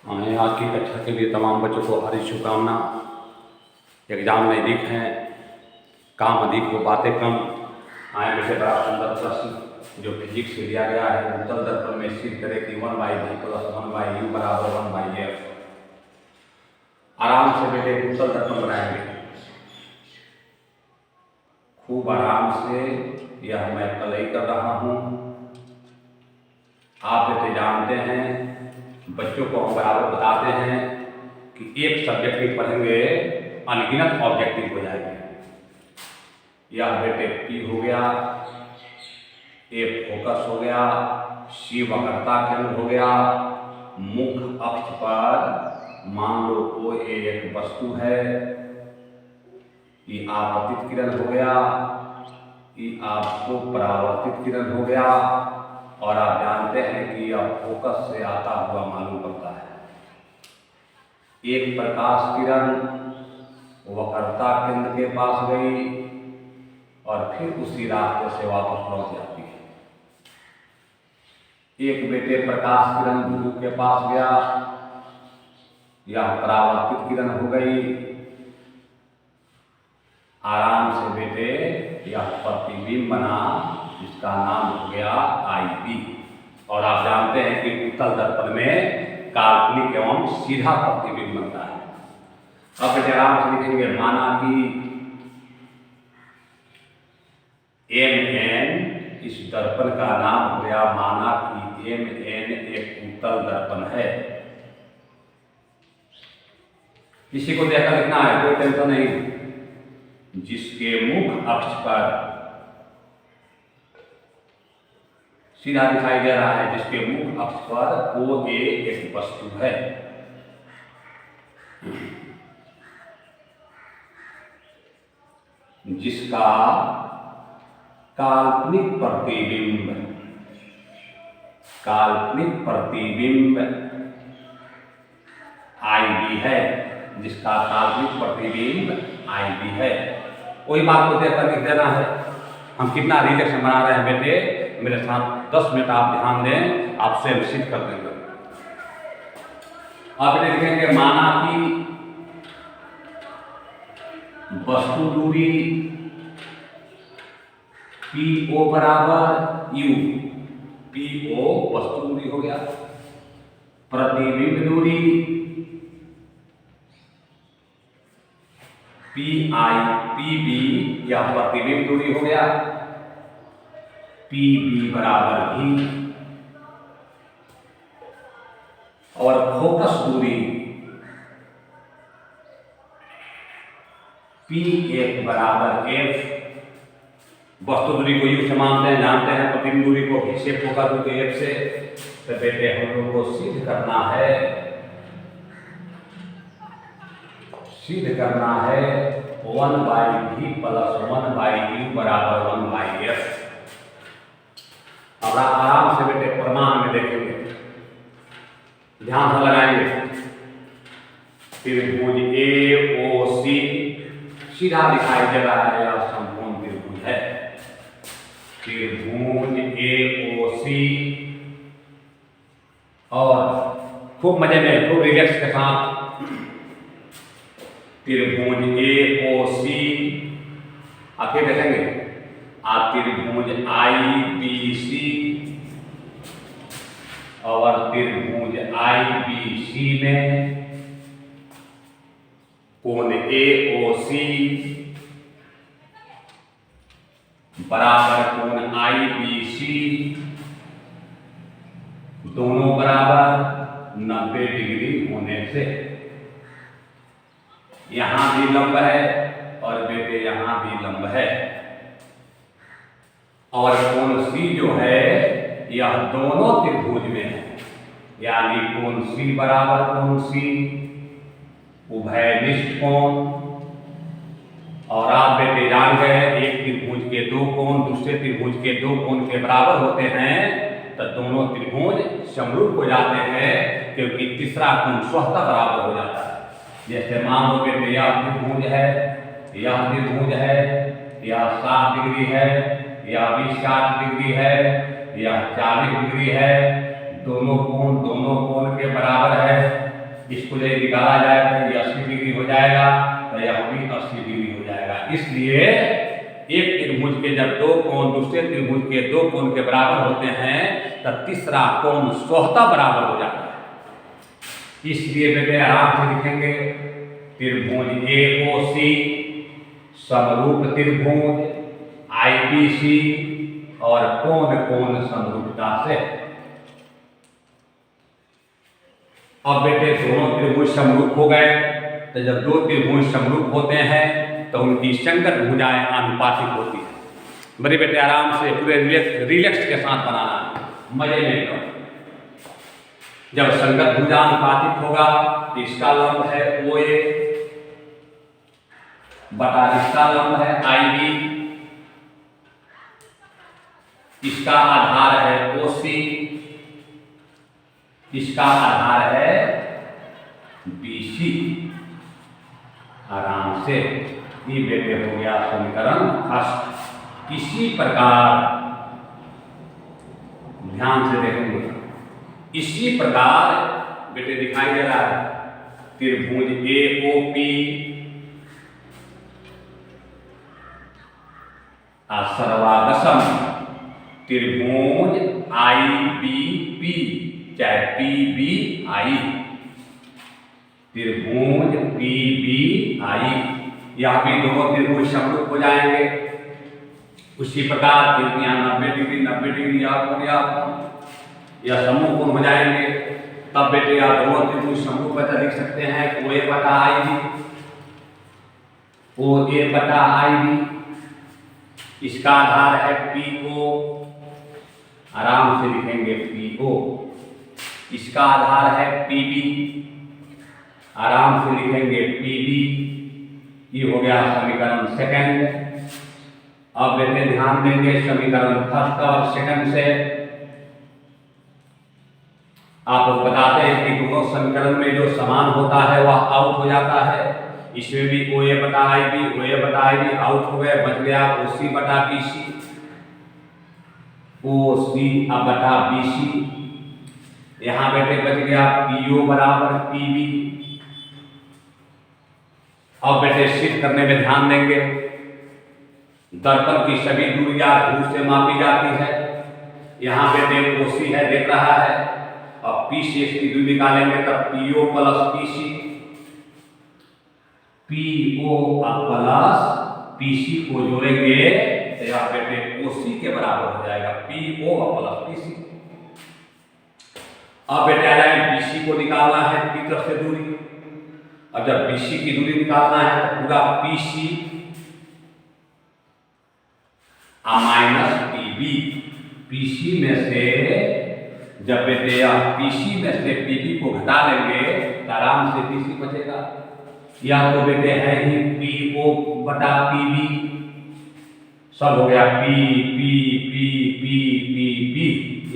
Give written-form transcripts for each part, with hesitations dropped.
आज की कक्षा के लिए तमाम बच्चों को हार्दिक शुभकामना। एग्जाम नज़दीक हैं, काम अधिक हो बातें कम। आए बेटे बड़ा सुंदर प्रश्न जो फिजिक्स से दिया गया है। उत्तल दर्पण में सिद्ध करें कि 1/v + 1/u बराबर 1/f। आराम से बेटे उत्तल दर्पण बनाएंगे, खूब आराम से। यह मैं कल ही कर रहा हूँ। आप बेटे जानते हैं, बच्चों को हम बराबर बताते हैं कि एक सब्जेक्टिव पढ़ेंगे अनगिनत ऑब्जेक्टिव हो जाएंगे। यह बेटे P हो गया, A फोकस हो गया, C वक्रता केंद्र हो गया, मुख्य अक्ष पर मान लो OA एक वस्तु है, E आपतित किरण हो गया, E आपको परावर्तित किरण हो गया। और आप जानते हैं कि यह फोकस से आता हुआ मालूम पड़ता है। एक प्रकाश किरण वक्रता केंद्र के पास गई और फिर उसी रास्ते से वापस लौट जाती है। एक बेटे प्रकाश किरण ध्रुव के पास गया, यह परावर्तित किरण हो गई। आराम से बेटे यह प्रतिबिंब बना, जिसका नाम हो गया IB। और आप जानते हैं कि उत्तल दर्पण में काल्पनिक एवं सीधा प्रतिबिंब बनता है। अब बेटे आराम से लिखेंगे, माना कि MN, इस दर्पण का नाम हो गया, माना कि MN एक उत्तल दर्पण है। इसी को देखकर लिखना है, कोई टेंशन नहीं। जिसके मुख्य अक्ष पर सीधा दिखाई दे रहा है, जिसके मुख्य अक्ष पर OA एक वस्तु है। जिसका काल्पनिक प्रतिबिंब IB है, जिसका काल्पनिक प्रतिबिंब IB है। वही बात को देखकर लिख देना है। हम कितना रिलेक्शन बना रहे हैं बेटे, मेरे साथ 10 मिनट आप ध्यान दें, आप स्वयं सिद्ध कर देंगे। अब बेटे लिखेंगे, माना कि वस्तु दूरी PO बराबर U, PO वस्तु दूरी हो गया। प्रतिबिंब दूरी PB, यह प्रतिबिंब दूरी हो गया। PB बराबर भी। और फोकस दूरी P1 बराबर F। वस्तु दूरी को U से मानते हैं, जानते हैं। प्रतिबिंब दूरी को V से, फोकस दूरी F से। तो बेटे हम लोग को सिद्ध करना है 1/v + 1/u बराबर 1/f। अब आराम से बेटे प्रमाण में देखेंगे, ध्यान से लगाएंगे। त्रिभुज AOC सीधा दिखाई दे रहा है, यह संपूर्ण त्रिभुज है। त्रिभुज AOC, और खूब मजे में, खूब रिलैक्स के साथ, त्रिभुज AOC। आखिर देखेंगे आप त्रिभुज IBC और त्रिभुज IBC में कोण AOC बराबर कोण IBC, दोनों बराबर 90 डिग्री होने से यहां भी लंब है और बेटे यहां भी लंब है। और कोण C जो है यह दोनों त्रिभुज में है, यानी कोण C बराबर कोण C, उभयनिष्ठ कोण। और आप बेटे जान गए, एक त्रिभुज के दो कोण दूसरे त्रिभुज के दो कोण के बराबर होते हैं, तो दोनों त्रिभुज समरूप हो जाते हैं, क्योंकि तीसरा कोण स्वतः बराबर हो जाता है। जैसे मान लो बेटे यह त्रिभुज है, यह त्रिभुज है, यह 60 डिग्री है, यह भी 60 डिग्री है, यह 40 डिग्री है। दोनों कोण के बराबर है, इसको यदि निकाला जाए तो ये 80 डिग्री हो जाएगा, तो यह भी 80 डिग्री हो जाएगा। इसलिए एक त्रिभुज के जब दो कोण दूसरे त्रिभुज के दो कोण के बराबर होते हैं तब तीसरा कोण स्वतः बराबर हो जाता है। इसलिए बेटे आराम से लिखेंगे, त्रिभुज AOC समरूप त्रिभुज IBC और कोण कोण समरूपता से। अब बेटे दोनों त्रिभुज समरूप हो गए, तो जब दो त्रिभुज समरूप होते हैं तो उनकी संगत भुजाएं आनुपातिक होती है। बड़े बेटे आराम से पूरे रिलैक्स के साथ बनाना, मजे में करो। जब संगत भुजा आनुपातिक होगा तो इसका लंब है OA बटा इसका लंब है IB, इसका आधार है OC, इसका आधार है BC। आराम से ये बेटे हो गया समीकरण फर्स्ट। इसी प्रकार ध्यान से देखेंगे, इसी प्रकार बेटे दिखाई दे रहा है त्रिभुज AOP सर्वागसम त्रिभुज IBP चाहे PBI, त्रिभुज PBI, यहाँ भी दोनों त्रिभुज समरूप हो जाएंगे। उसी प्रकार यहाँ 90 डिग्री 90 डिग्री याद हो गया या समूह कोण हो जाएंगे। तब बेटे आप दोनों त्रिभुज समरूप कैसे लिख सकते हैं, OA बटा IB, OA बटा IB, इसका आधार है PO, आराम से लिखेंगे PO, इसका आधार है PB, आराम से लिखेंगे PB। ये हो गया समीकरण सेकंड। अब बेटे ध्यान देंगे समीकरण फर्स्ट और सेकंड से। आप बताते हैं कि दोनों समीकरण में जो समान होता है वह आउट हो जाता है। इसमें भी OA बटा IB आउट हो गए, बच गया OC बटा BC, OC बटा BC। यहाँ बेटे बच गया PO बराबर PB। अब बेटे सिद्ध करने में ध्यान देंगे, दर्पण की सभी दूरियां ध्रुव से मापी जाती है। यहाँ बेटे OC है देख रहा है, और P से इसकी दूरी निकालेंगे तब PO plus PC, PO plus PC को जोड़ेंगे तो यहाँ बेटे OC के बराबर हो जाएगा PO प्लस PC। अब बेटे आ जाए BC को निकालना है P तरफ से दूरी, और जब BC की दूरी निकालना है तो पूरा PC माइनस PB, PC में से जब बेटे आप PC में से PB को घटा लेंगे तो आराम से PC बचेगा। या तो बेटे है ही PO बटा PB, सब हो गया P,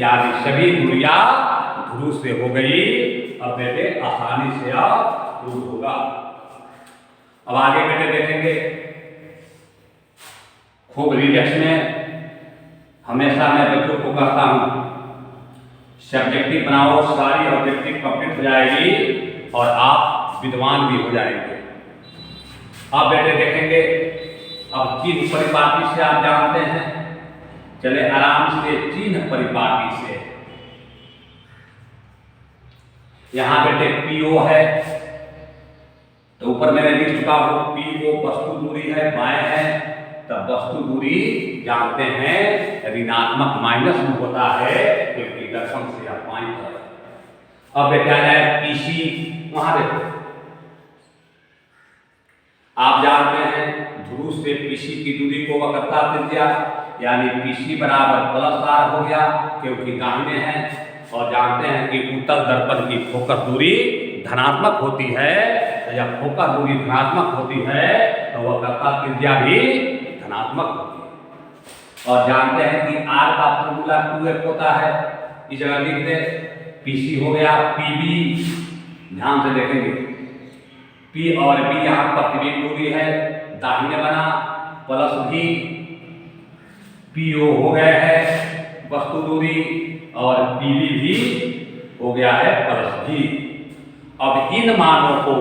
यानी सभी दूरियां ध्रुव से हो गई। अब बेटे आसानी से आप प्रूव होगा। अब आगे बेटे देखेंगे, खूब रिलैक्स में। हमेशा मैं बच्चों को कहता हूं सब्जेक्टिव बनाओ, सारी ऑब्जेक्टिव कंप्लीट हो जाएगी और आप विद्वान भी हो जाएंगे। अब बेटे देखेंगे, अब चिन्ह परिपाटी से आप जानते हैं, चले आराम से चिन्ह परिपाटी से। यहां बेटे PO है तो ऊपर मैंने लिख चुका हूं PO वस्तु दूरी है, बाएं है, तब वस्तु दूरी जानते हैं ऋणात्मक माइनस में होता है क्योंकि दर्पण से आप बाईं तरफ। अब बेटे आ जाए PC, वहां देखो आप जानते हैं ध्रुव से PC की दूरी को वक्रता त्रिज्या, यानी PC बराबर प्लस R हो गया क्योंकि दाहिने हैं। और जानते हैं कि उत्तल दर्पण की फोकस दूरी धनात्मक होती है, तो जब फोकस दूरी धनात्मक होती है तो वक्रता त्रिज्या भी धनात्मक होती है। और जानते हैं कि R का फॉर्मूला 2F होता है, इस जगह लिख दे। PC हो गया PB, ध्यान से देखेंगे P और B यहाँ प्रतिबिंब दूरी है, दाहिने बना प्लस भी PO हो गया है वस्तु दूरी और PB भी हो गया है प्लस भी। अब इन मानों को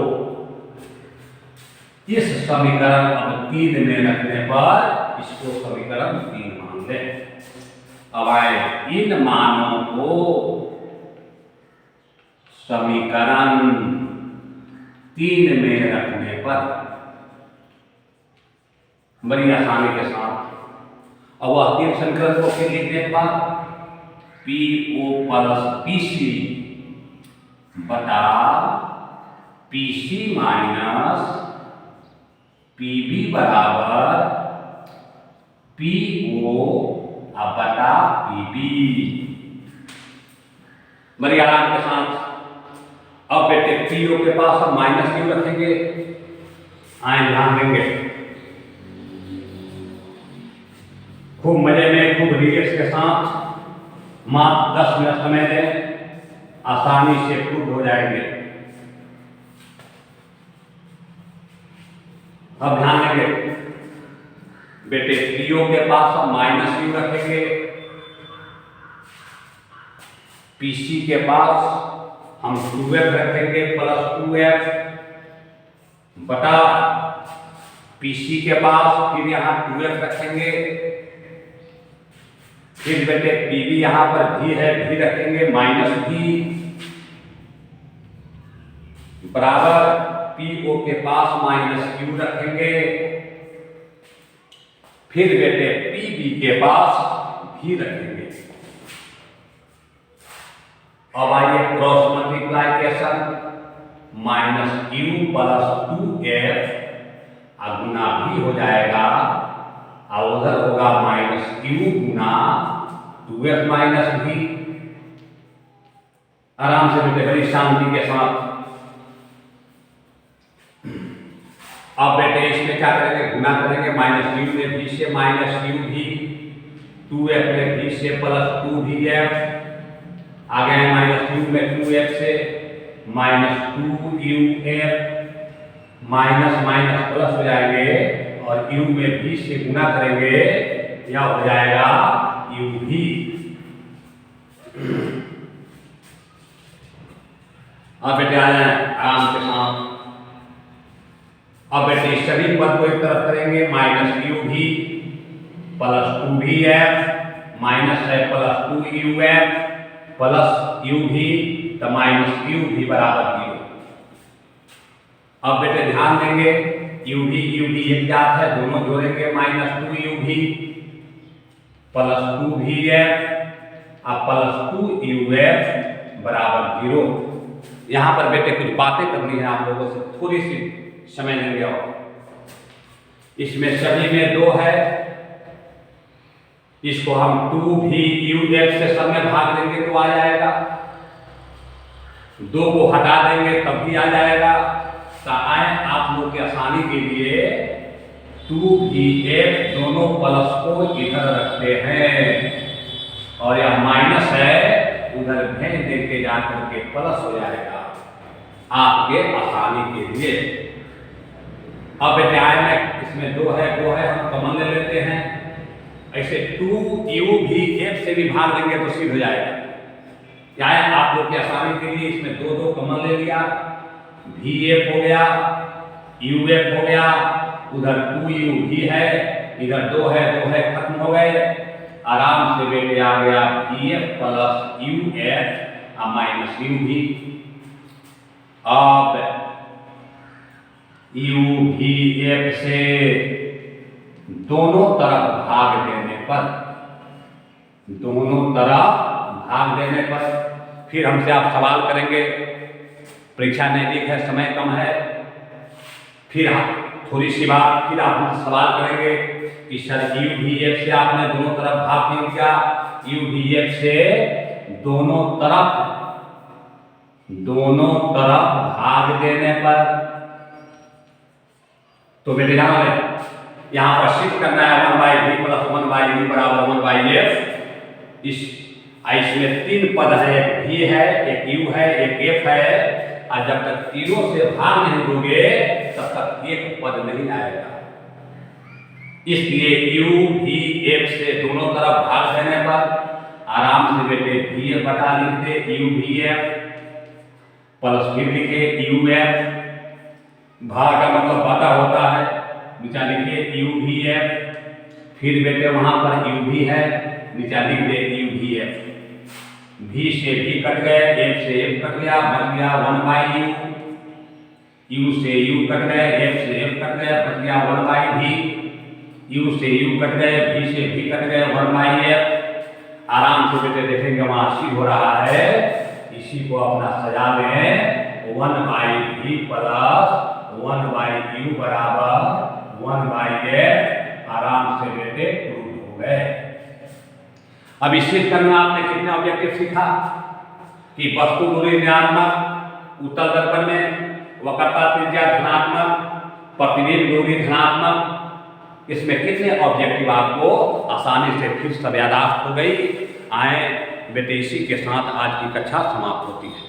इस समीकरण अब 3 में रखने पर इसको समीकरण 3 मान लें। अब आए इन मानों को समीकरण 3 में रखने पर बड़ी आसानी के साथ अब वह 3 समीकरण को फिर लिखने पर PO प्लस PC बटा PC माइनस PB बराबर PO बटा PB। बड़ी आराम के साथ अब बेटे PO के पास हम माइनस क्यों रखेंगे, आए ध्यान देंगे, खूब मजे में खूब रिलैक्स के साथ मात्र 10 मिनट समय दें, आसानी से प्रूव हो जाएंगे। अब ध्यान देंगे बेटे PO के पास हम माइनस क्यों रखेंगे, PC के पास हम 2f रखेंगे प्लस 2f बटा PC के पास फिर यहाँ 2f रखेंगे, फिर बेटे PB यहाँ पर भी है, भी रखेंगे माइनस भी बराबर PO के पास माइनस क्यू रखेंगे, फिर बेटे PB के पास भी रखेंगे। अब आइए cross multiplication minus Q plus 2f गुना भी हो जाएगा और उधर होगा माइनस क्यू गुना 2f माइनस भी। आराम से बेटे बड़ी शांति के साथ अब बेटे इसमें क्या करेंगे, गुना करेंगे माइनस क्यू में भी से माइनस क्यू भी, 2f में भी से प्लस 2 भी f, आ गए माइनस क्यू में 2f से minus 2uf, minus minus plus हो जाएंगे और u में भी से गुना करेंगे या हो जाएगा u भी। अब बेटे आ जाए आराम के साथ, अब बेटे सभी पद को एक तरफ करेंगे माइनस u भी प्लस 2 भी f माइनस है प्लस 2uf प्लस u भी तो माइनस u भी बराबर 0। अब बेटे ध्यान देंगे u भी एक जात है, दोनों जोड़ेंगे माइनस 2u भी प्लस 2 भी f और प्लस 2uf बराबर 0। यहाँ पर बेटे कुछ बातें करनी है आप लोगों से, थोड़ी सी समय लेंगे और इसमें सभी में 2 है, इसको हम 2 भी uf से सब में भाग देंगे तो आ जाएगा, 2 को हटा देंगे तब भी आ जाएगा। तो आए आप लोग की आसानी के लिए 2 भी f दोनों प्लस को इधर रखते हैं और यह माइनस है उधर भेज देके जाकर के प्लस हो जाएगा आपके आसानी के लिए। अब बेटे आए में इसमें 2 है हम कॉमन ले लेते हैं, ऐसे 2u भी f से भी भाग देंगे तो सिद्ध हो जाएगा। क्या है आप लोग की आसानी के लिए इसमें 2 कॉमन ले लिया, vf हो गया uf हो गया, उधर 2u भी है इधर 2 है खत्म हो गए, आराम से बेटे आ गया vf plus uf minus u भी। अब u भी f से दोनों तरफ भाग देने पर फिर हमसे आप सवाल करेंगे, परीक्षा नजदीक है समय कम है, फिर थोड़ी सी बात फिर आप हमसे सवाल करेंगे कि सर u भी f से आपने दोनों तरफ भाग क्यों किया, u भी f से दोनों तरफ भाग देने पर। तो बेटे ध्यान रहे यहाँ पर सिद्ध करना है 1/v प्लस 1/u बराबर 1/f। इसमें 3 पद है, एक v है, एक u है, एक f है, और जब तक तीनों से भाग नहीं दोगे तब तक एक पद नहीं आएगा। इसलिए u भी f से दोनों तरफ भाग देने पर आराम से बेटे v बटा लिख दे u भी f प्लस फिर लिखे यू एफ, भा का मतलब बटा होता है, नीचा लिखिए यू भी एफ, फिर बेटे वहां पर यू भी है, नीचा लिख दे यू भी एफ, भी से भी कट गए, एफ से एफ कट गया, बच गया 1/u, यू से यू कट गए, एफ से एफ कट गया, बच गया 1/v, यू से यू कट गए, भी से भी कट गए 1/f। आराम से बेटे देखेंगे वहां सी हो रहा है, इसी को अपना सजा लें 1/v प्लस 1/u बराबर 1/f। आराम से बेटे प्रूव हो गए। अब इस चित्र में आपने कितने ऑब्जेक्टिव सीखा कि वस्तु दूरी ऋणात्मक, उत्तल दर्पण में वक्रता त्रिज्या धनात्मक, प्रतिबिंब दूरी धनात्मक। इसमें कितने ऑब्जेक्टिव आपको आसानी से फिर सब यादाश्त हो गई। आए बेटे इसी के साथ आज की कक्षा समाप्त होती है।